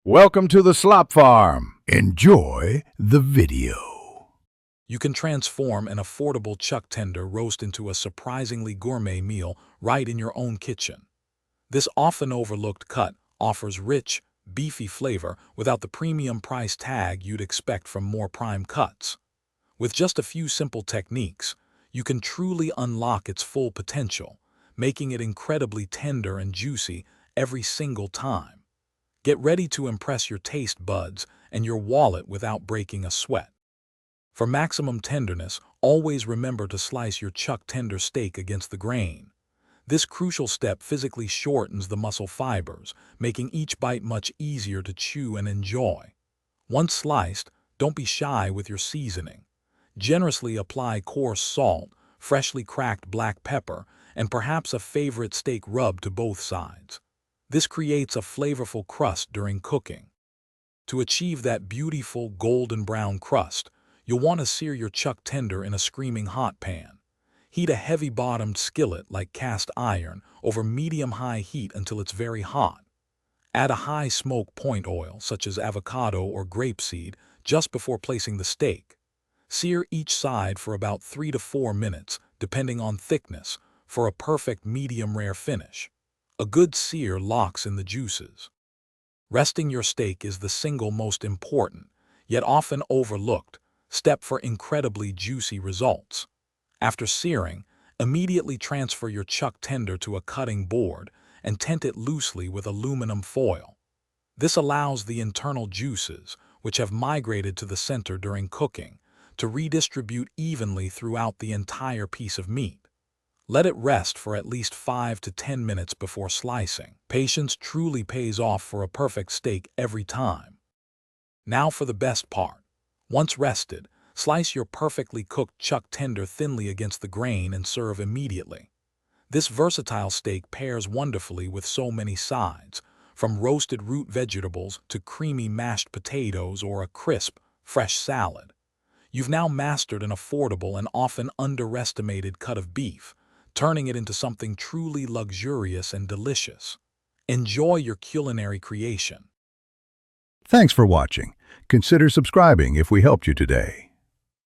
Welcome to the Slop Farm. Enjoy the video. You can transform an affordable chuck tender roast into a surprisingly gourmet meal right in your own kitchen. This often overlooked cut offers rich, beefy flavor without the premium price tag you'd expect from more prime cuts. With just a few simple techniques, you can truly unlock its full potential, making it incredibly tender and juicy every single time. Get ready to impress your taste buds and your wallet without breaking a sweat. For maximum tenderness, always remember to slice your chuck tender steak against the grain. This crucial step physically shortens the muscle fibers, making each bite much easier to chew and enjoy. Once sliced, don't be shy with your seasoning. Generously apply coarse salt, freshly cracked black pepper, and perhaps a favorite steak rub to both sides. This creates a flavorful crust during cooking. To achieve that beautiful golden brown crust, you'll want to sear your chuck tender in a screaming hot pan. Heat a heavy-bottomed skillet like cast iron over medium-high heat until it's very hot. Add a high smoke point oil, such as avocado or grapeseed, just before placing the steak. Sear each side for about 3 to 4 minutes, depending on thickness, for a perfect medium-rare finish. A good sear locks in the juices. Resting your steak is the single most important, yet often overlooked, step for incredibly juicy results. After searing, immediately transfer your chuck tender to a cutting board and tent it loosely with aluminum foil. This allows the internal juices, which have migrated to the center during cooking, to redistribute evenly throughout the entire piece of meat. Let it rest for at least 5 to 10 minutes before slicing. Patience truly pays off for a perfect steak every time. Now for the best part. Once rested, slice your perfectly cooked chuck tender thinly against the grain and serve immediately. This versatile steak pairs wonderfully with so many sides, from roasted root vegetables to creamy mashed potatoes or a crisp, fresh salad. You've now mastered an affordable and often underestimated cut of beef, turning it into something truly luxurious and delicious. Enjoy your culinary creation. Thanks for watching. Consider subscribing if we helped you today.